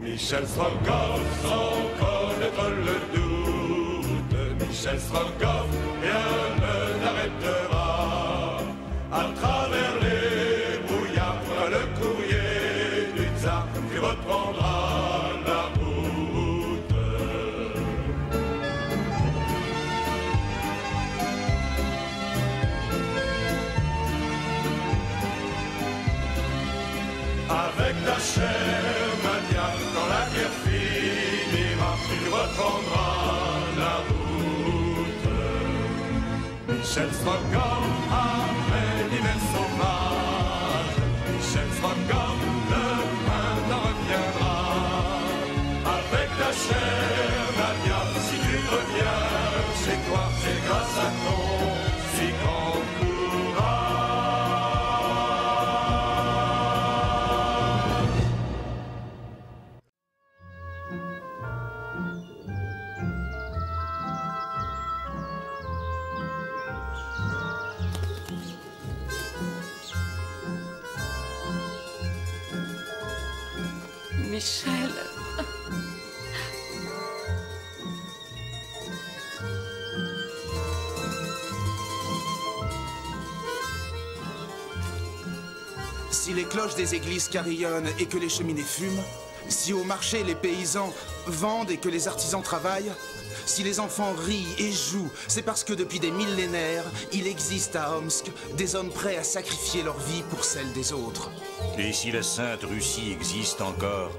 Michel Strogoff, sans connaître le doute, Michel Strogoff, rien ne l'arrêtera. À travers les brouillards, le courrier du tsar, qui reprendra la route. Avec la chair Nadia, quand la guerre finira, il reprendra la route. Michel Strogoff, après l'hiver sauvage, Michel Strogoff, le printemps reviendra. Avec la chair Nadia, si tu reviens chez toi, c'est grâce à ton si grand courage. Michel. Si les cloches des églises carillonnent et que les cheminées fument, si au marché les paysans vendent et que les artisans travaillent, si les enfants rient et jouent, c'est parce que depuis des millénaires, il existe à Omsk des hommes prêts à sacrifier leur vie pour celle des autres. Et si la Sainte Russie existe encore,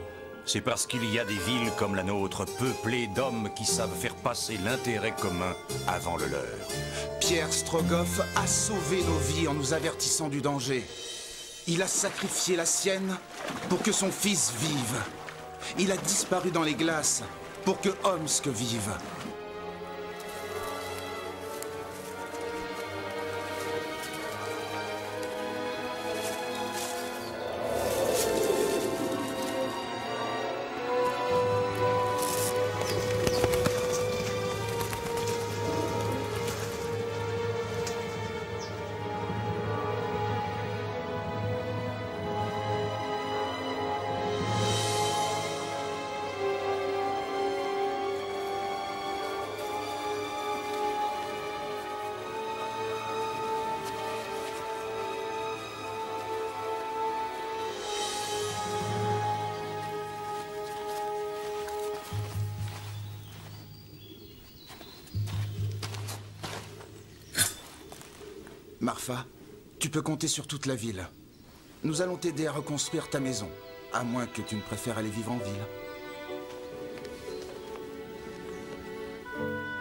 c'est parce qu'il y a des villes comme la nôtre, peuplées d'hommes qui savent faire passer l'intérêt commun avant le leur. Pierre Strogoff a sauvé nos vies en nous avertissant du danger. Il a sacrifié la sienne pour que son fils vive. Il a disparu dans les glaces pour que Omsk vive. Marfa, tu peux compter sur toute la ville. Nous allons t'aider à reconstruire ta maison, à moins que tu ne préfères aller vivre en ville.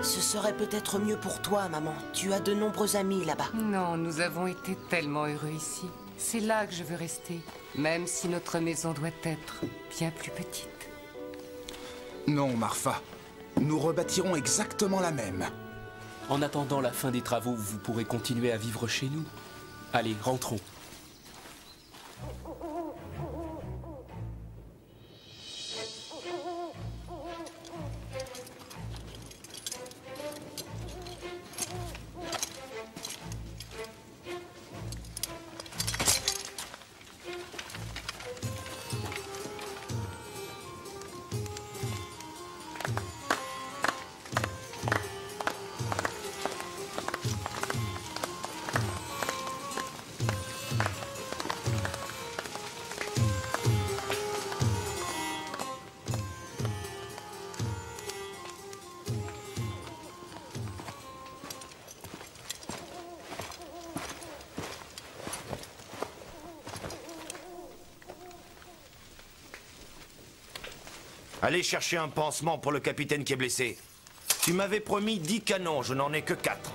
Ce serait peut-être mieux pour toi, maman. Tu as de nombreux amis là-bas. Non, nous avons été tellement heureux ici. C'est là que je veux rester, même si notre maison doit être bien plus petite. Non, Marfa. Nous rebâtirons exactement la même. En attendant la fin des travaux, vous pourrez continuer à vivre chez nous. Allez, rentrons. Allez chercher un pansement pour le capitaine qui est blessé. Tu m'avais promis 10 canons, je n'en ai que 4.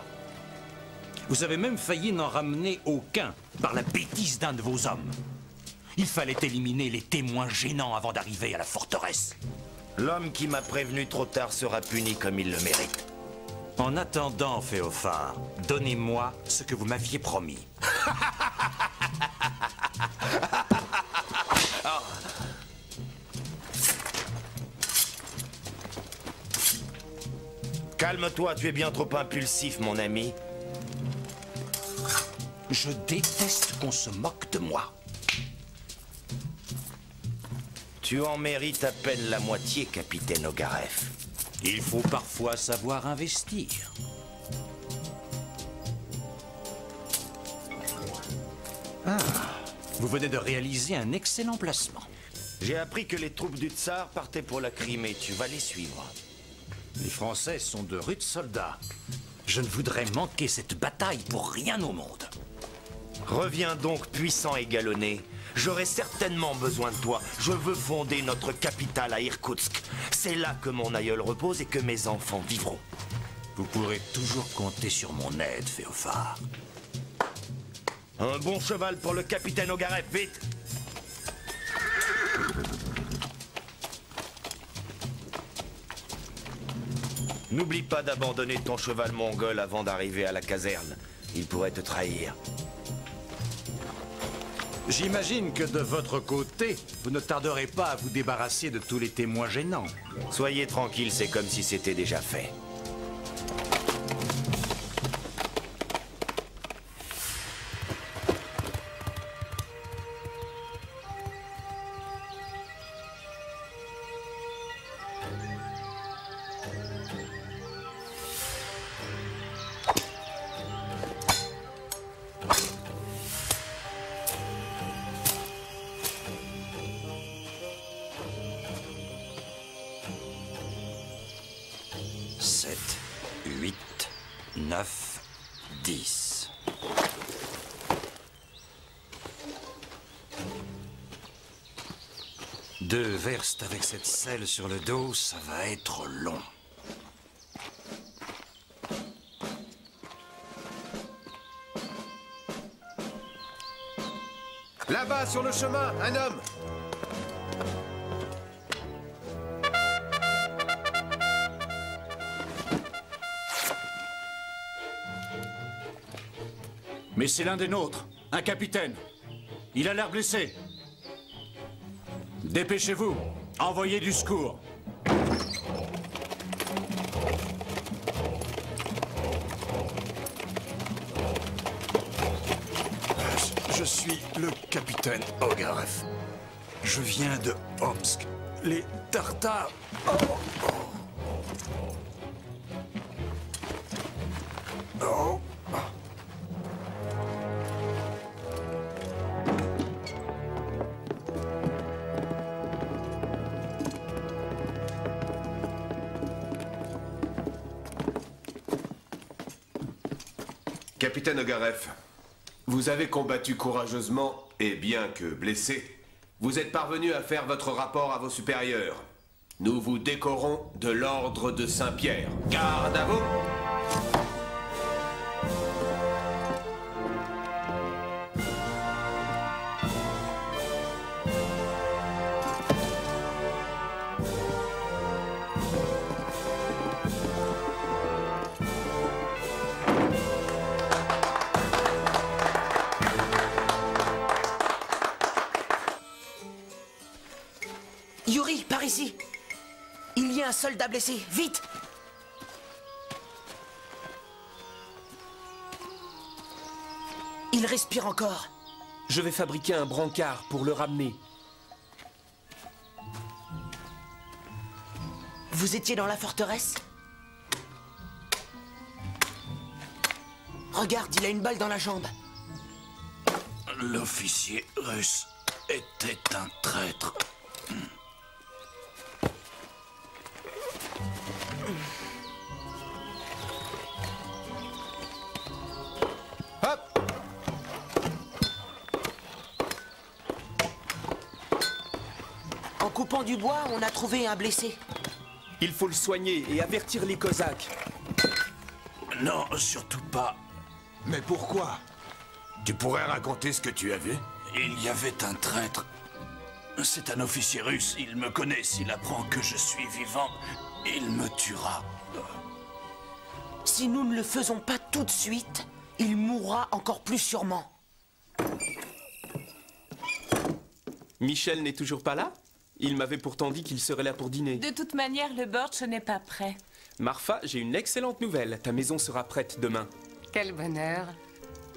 Vous avez même failli n'en ramener aucun par la bêtise d'un de vos hommes. Il fallait éliminer les témoins gênants avant d'arriver à la forteresse. L'homme qui m'a prévenu trop tard sera puni comme il le mérite. En attendant, Féophare, donnez-moi ce que vous m'aviez promis. Calme-toi, tu es bien trop impulsif, mon ami. Je déteste qu'on se moque de moi. Tu Tu en mérites à peine la moitié, capitaine Ogareff. Il faut parfois savoir investir. Ah, vous venez de réaliser un excellent placement. J'ai appris que les troupes du Tsar partaient pour la Crimée. Tu vas les suivre. Les Français sont de rudes soldats. Je ne voudrais manquer cette bataille pour rien au monde. Reviens donc puissant et galonné. J'aurai certainement besoin de toi. Je veux fonder notre capitale à Irkoutsk. C'est là que mon aïeul repose et que mes enfants vivront. Vous pourrez toujours compter sur mon aide, Féophare. Un bon cheval pour le capitaine Ogareff, vite! N'oublie pas d'abandonner ton cheval mongol avant d'arriver à la caserne. Il pourrait te trahir. J'imagine que de votre côté, vous ne tarderez pas à vous débarrasser de tous les témoins gênants. Soyez tranquille, c'est comme si c'était déjà fait. Deux verstes avec cette selle sur le dos, ça va être long. Là-bas, sur le chemin, un homme! Mais c'est l'un des nôtres, un capitaine. Il a l'air blessé. Dépêchez-vous, envoyez du secours. Je suis le capitaine Ogareff. Je viens de Omsk. Les Tartares... Oh. Capitaine Ogareff, vous avez combattu courageusement et bien que blessé, vous êtes parvenu à faire votre rapport à vos supérieurs. Nous vous décorons de l'ordre de Saint-Pierre. Garde à vous! Yuri, par ici! Il y a un soldat blessé, vite! Il respire encore. Je vais fabriquer un brancard pour le ramener. Vous étiez dans la forteresse? Regarde, il a une balle dans la jambe. L'officier russe était un traître. Hop! En coupant du bois, on a trouvé un blessé. Il faut le soigner et avertir les Cosaques. Non, surtout pas. Mais pourquoi? Tu pourrais raconter ce que tu as vu? Il y avait un traître. C'est un officier russe. Il me connaît. S'il apprend que je suis vivant, il me tuera. Si nous ne le faisons pas tout de suite, il mourra encore plus sûrement. Michel n'est toujours pas là? Il m'avait pourtant dit qu'il serait là pour dîner. De toute manière, le bortsch n'est pas prêt. Marfa, j'ai une excellente nouvelle. Ta maison sera prête demain. Quel bonheur.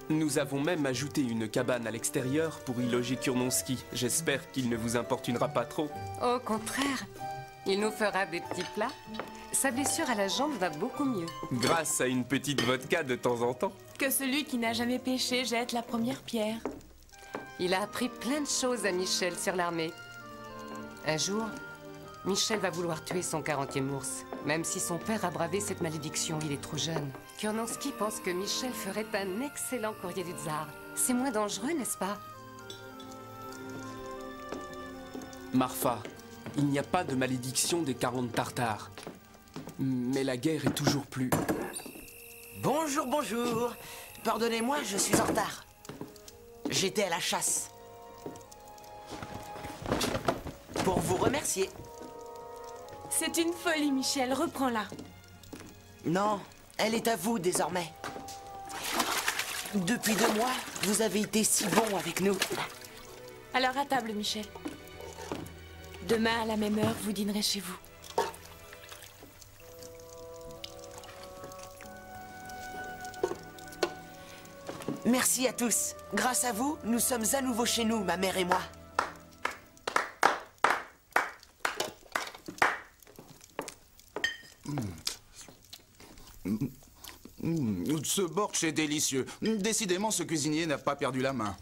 Nous avons même ajouté une cabane à l'extérieur pour y loger Kurnonski. J'espère qu'il ne vous importunera pas trop. Au contraire, il nous fera des petits plats. Sa blessure à la jambe va beaucoup mieux. Grâce à une petite vodka de temps en temps. Que celui qui n'a jamais péché jette la première pierre. Il a appris plein de choses à Michel sur l'armée. Un jour, Michel va vouloir tuer son 40e ours. Même si son père a bravé cette malédiction, il est trop jeune. Kurnonski pense que Michel ferait un excellent courrier du tsar. C'est moins dangereux, n'est-ce pas? Marfa, il n'y a pas de malédiction des 40 Tartares. Mais la guerre est toujours plus... Bonjour, bonjour. Pardonnez-moi, je suis en retard. J'étais à la chasse. Pour vous remercier. C'est une folie, Michel. Reprends-la. Non, elle est à vous désormais. Depuis 2 mois, vous avez été si bon avec nous. Alors à table, Michel. Demain, à la même heure, vous dînerez chez vous. Merci à tous. Grâce à vous, nous sommes à nouveau chez nous, ma mère et moi. Ce bortsch est délicieux. Décidément, ce cuisinier n'a pas perdu la main.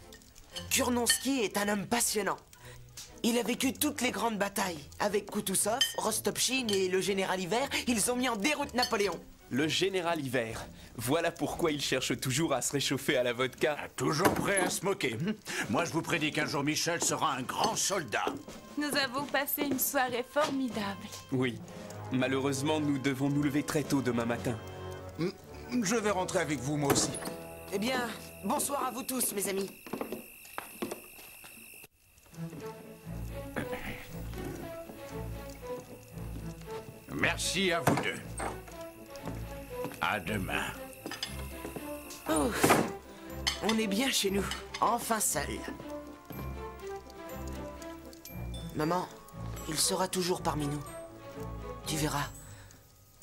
Kurnonski est un homme passionnant. Il a vécu toutes les grandes batailles. Avec Koutousov, Rostopchine et le général Hiver, ils ont mis en déroute Napoléon. Le général Hiver. Voilà pourquoi il cherche toujours à se réchauffer à la vodka. Toujours prêt à se moquer. Moi, je vous prédis qu'un jour, Michel sera un grand soldat. Nous avons passé une soirée formidable. Oui. Malheureusement, nous devons nous lever très tôt demain matin. Je vais rentrer avec vous, moi aussi. Eh bien, bonsoir à vous tous, mes amis. Merci à vous deux. À demain. Oh, on est bien chez nous, enfin seul. Maman, il sera toujours parmi nous. Tu verras,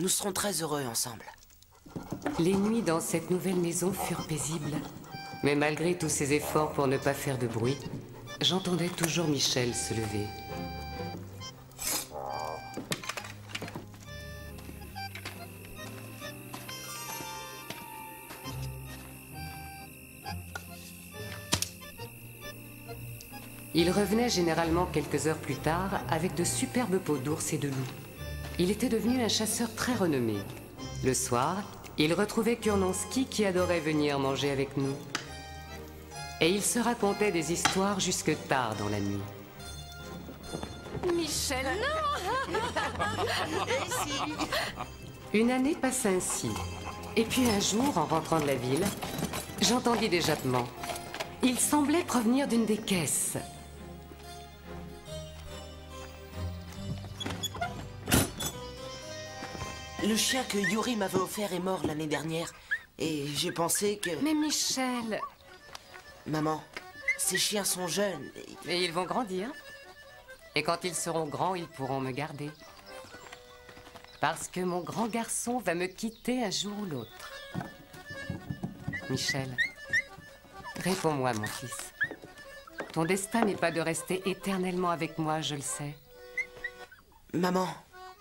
nous serons très heureux ensemble. Les nuits dans cette nouvelle maison furent paisibles. Mais malgré tous ses efforts pour ne pas faire de bruit, j'entendais toujours Michel se lever. Il revenait généralement quelques heures plus tard avec de superbes peaux d'ours et de loups. Il était devenu un chasseur très renommé. Le soir, il retrouvait Kurnonski qui adorait venir manger avec nous. Et ils se racontaient des histoires jusque tard dans la nuit. Michel, non! Une année passa ainsi. Et puis un jour, en rentrant de la ville, j'entendis des jappements. Ils semblaient provenir d'une des caisses. Le chien que Yuri m'avait offert est mort l'année dernière. Et j'ai pensé que... Mais Michel... Maman, ces chiens sont jeunes. Et ils vont grandir. Et quand ils seront grands, ils pourront me garder. Parce que mon grand garçon va me quitter un jour ou l'autre. Michel, réponds-moi, mon fils. Ton destin n'est pas de rester éternellement avec moi, je le sais. Maman,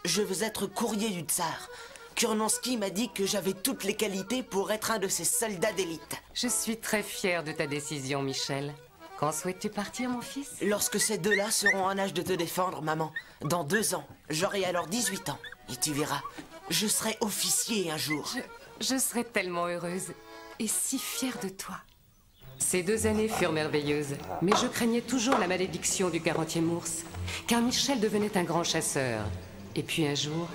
je veux être courrier du tsar. Kurnonski m'a dit que j'avais toutes les qualités pour être un de ses soldats d'élite. Je suis très fière de ta décision, Michel. Quand souhaites-tu partir, mon fils? Lorsque ces deux-là seront en âge de te défendre, maman. Dans 2 ans, j'aurai alors 18 ans. Et tu verras, je serai officier un jour. Je serai tellement heureuse et si fière de toi. Ces 2 années furent merveilleuses, mais je craignais toujours la malédiction du 40e ours, car Michel devenait un grand chasseur. Et puis un jour...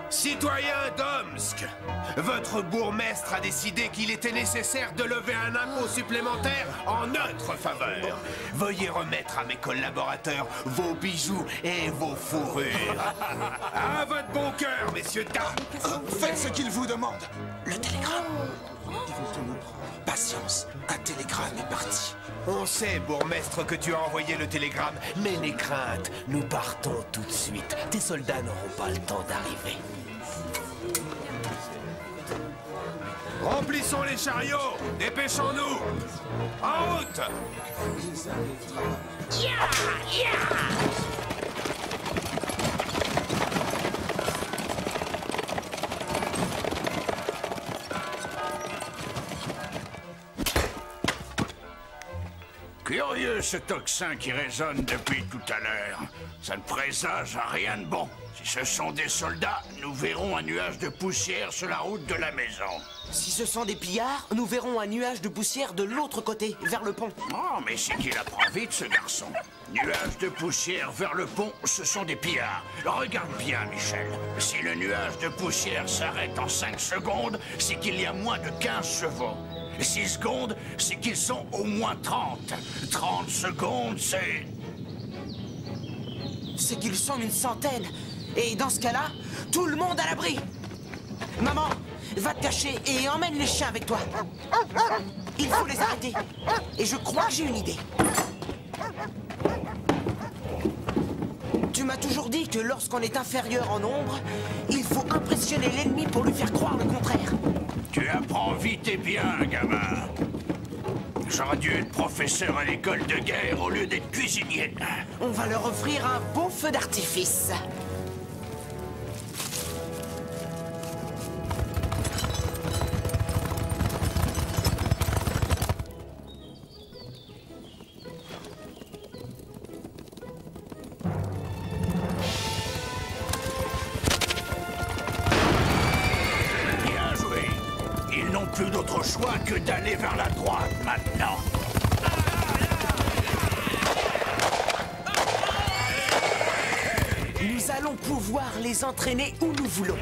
Citoyens d'Omsk, votre bourgmestre a décidé qu'il était nécessaire de lever un impôt supplémentaire en notre faveur. Veuillez remettre à mes collaborateurs vos bijoux et vos fourrures. À votre bon cœur, messieurs, dames. Faites ce qu'il vous demande. Le télégramme. Ils vont te nous prendre. Patience, un télégramme est parti. On sait, bourgmestre, que tu as envoyé le télégramme, mais n'aie crainte, nous partons tout de suite. Tes soldats n'auront pas le temps d'arriver. Remplissons les chariots! Dépêchons-nous! En route! Curieux ce tocsin qui résonne depuis tout à l'heure. Ça ne présage à rien de bon. Si ce sont des soldats, nous verrons un nuage de poussière sur la route de la maison. Si ce sont des pillards, nous verrons un nuage de poussière de l'autre côté, vers le pont. Oh, mais c'est qu'il apprend vite, ce garçon. Nuage de poussière vers le pont, ce sont des pillards. Regarde bien, Michel. Si le nuage de poussière s'arrête en 5 secondes, c'est qu'il y a moins de 15 chevaux. 6 secondes, c'est qu'ils sont au moins 30. 30 secondes, c'est... C'est qu'ils sont une centaine. Et dans ce cas-là, tout le monde à l'abri. Maman, va te cacher et emmène les chiens avec toi. Il faut les arrêter. Et je crois que j'ai une idée. Tu m'as toujours dit que lorsqu'on est inférieur en nombre, il faut impressionner l'ennemi pour lui faire croire le contraire. Tu apprends vite et bien, gamin. J'aurais dû être professeur à l'école de guerre au lieu d'être cuisinier. On va leur offrir un beau feu d'artifice. Bien joué. Ils n'ont plus d'autre choix que d'aller vers la droite maintenant. Nous allons pouvoir les entraîner où nous voulons.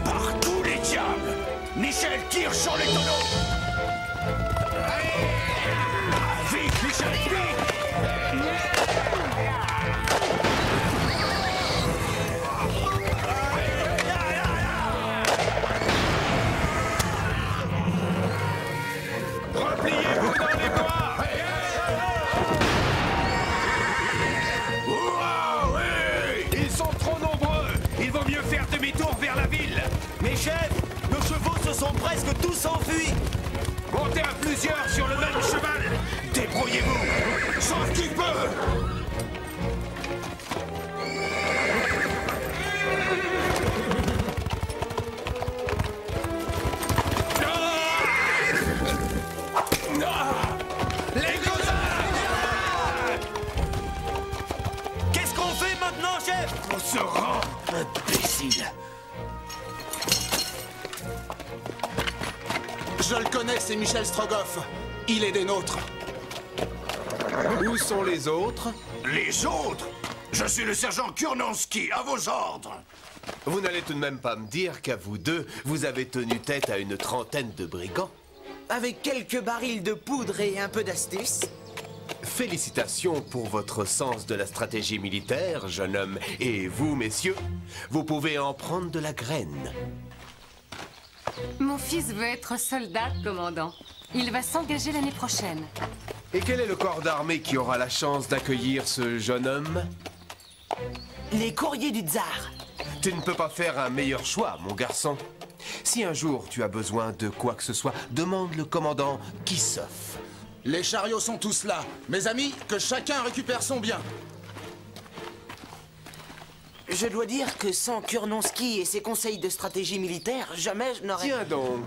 Par tous les diables! Michel tire sur les tonneaux! Vite, Michel, vite! Repliez-vous dans les bois! Hurrah, oui! Ils sont trop nombreux! Il vaut mieux faire demi-tour vers la ville! Mes chefs, nos chevaux se sont presque tous enfuis. Montez à plusieurs sur le même cheval! Débrouillez-vous! Sauf qui peut! Les cosaques! Qu'est-ce qu'on fait maintenant, chef? On se rend! Imbécile! Je le connais, c'est Michel Strogoff. Il est des nôtres. Où sont les autres? Les autres? Je suis le sergent Kurnonski, à vos ordres! Vous n'allez tout de même pas me dire qu'à vous deux, vous avez tenu tête à une trentaine de brigands. Avec quelques barils de poudre et un peu d'astuce. Félicitations pour votre sens de la stratégie militaire, jeune homme. Et vous, messieurs, vous pouvez en prendre de la graine. Mon fils veut être soldat, commandant. Il va s'engager l'année prochaine. Et quel est le corps d'armée qui aura la chance d'accueillir ce jeune homme? Les courriers du tsar. Tu ne peux pas faire un meilleur choix, mon garçon. Si un jour tu as besoin de quoi que ce soit, demande le commandant Kissov. Les chariots sont tous là. Mes amis, que chacun récupère son bien. Je dois dire que sans Kurnonski et ses conseils de stratégie militaire, jamais je n'aurais... Tiens donc.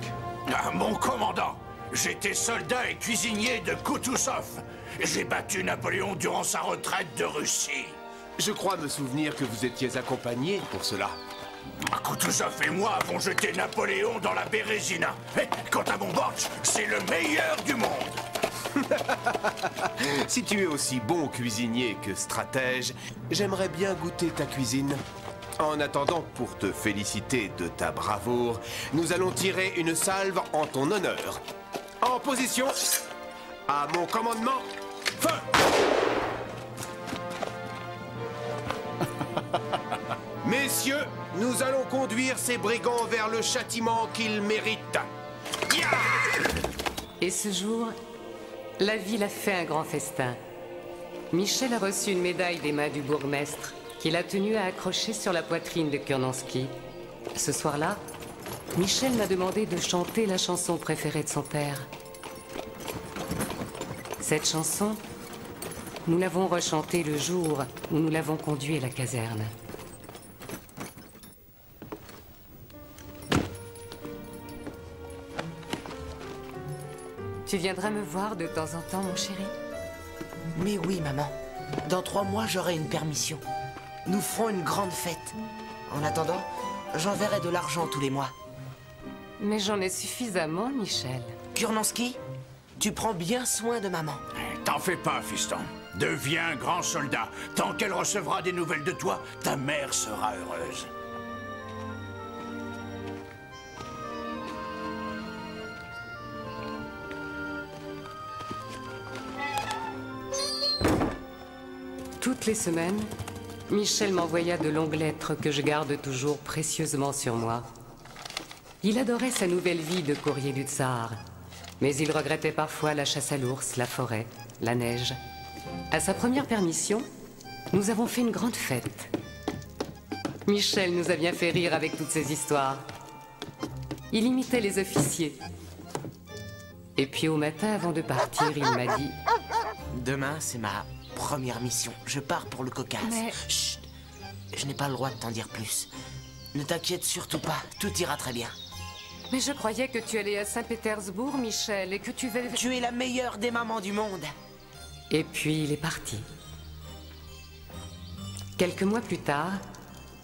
Ah, mon commandant, j'étais soldat et cuisinier de Kutuzov. J'ai battu Napoléon durant sa retraite de Russie. Je crois me souvenir que vous étiez accompagné pour cela. Kutuzov et moi avons jeté Napoléon dans la Bérésina. Et quant à mon botch, c'est le meilleur du monde. Si tu es aussi bon cuisinier que stratège, j'aimerais bien goûter ta cuisine. En attendant, pour te féliciter de ta bravoure, nous allons tirer une salve en ton honneur. En position. À mon commandement, feu! Messieurs, nous allons conduire ces brigands vers le châtiment qu'ils méritent. Et ce jour, la ville a fait un grand festin. Michel a reçu une médaille des mains du bourgmestre, qu'il a tenu à accrocher sur la poitrine de Kurnonski. Ce soir-là, Michel m'a demandé de chanter la chanson préférée de son père. Cette chanson, nous l'avons rechantée le jour où nous l'avons conduit à la caserne. Tu viendras me voir de temps en temps, mon chéri? Mais oui, maman. Dans 3 mois, j'aurai une permission. Nous ferons une grande fête. En attendant, j'enverrai de l'argent tous les mois. Mais j'en ai suffisamment, Michel. Kurnonski, tu prends bien soin de maman. T'en fais pas, fiston. Deviens grand soldat. Tant qu'elle recevra des nouvelles de toi, ta mère sera heureuse. Toutes les semaines, Michel m'envoya de longues lettres que je garde toujours précieusement sur moi. Il adorait sa nouvelle vie de courrier du tsar, mais il regrettait parfois la chasse à l'ours, la forêt, la neige. À sa première permission, nous avons fait une grande fête. Michel nous a bien fait rire avec toutes ces histoires. Il imitait les officiers. Et puis au matin, avant de partir, il m'a dit... Demain, c'est ma première mission. Je pars pour le Caucase. Mais... Chut! Je n'ai pas le droit de t'en dire plus. Ne t'inquiète surtout pas, tout ira très bien. Mais je croyais que tu allais à Saint-Pétersbourg, Michel, et que tu vais... Tu es la meilleure des mamans du monde. Et puis il est parti. Quelques mois plus tard,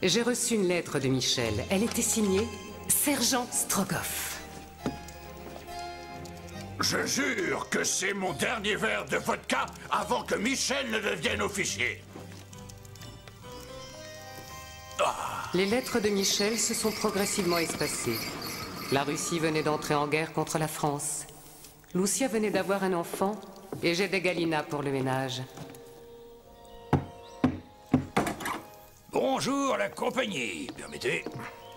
j'ai reçu une lettre de Michel. Elle était signée Sergent Strogoff. Je jure que c'est mon dernier verre de vodka avant que Michel ne devienne officier. Les lettres de Michel se sont progressivement espacées. La Russie venait d'entrer en guerre contre la France. Lucia venait d'avoir un enfant et j'aidais Galina pour le ménage. Bonjour la compagnie, permettez.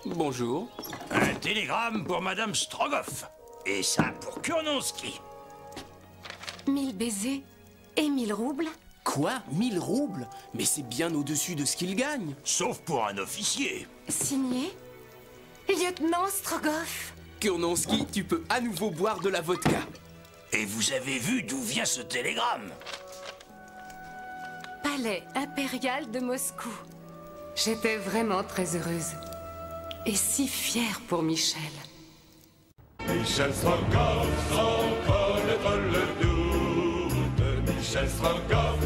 Bonjour. Un télégramme pour Madame Strogoff. Et ça pour Kurnonski. 1000 baisers et 1000 roubles? Quoi? 1000 roubles? Mais c'est bien au-dessus de ce qu'il gagne. Sauf pour un officier. Signé Lieutenant Strogoff. Kurnonski, tu peux à nouveau boire de la vodka. Et vous avez vu d'où vient ce télégramme? Palais impérial de Moscou. J'étais vraiment très heureuse. Et si fière pour Michel. Michel Strogoff, sans connaître le doute. Michel Strogoff,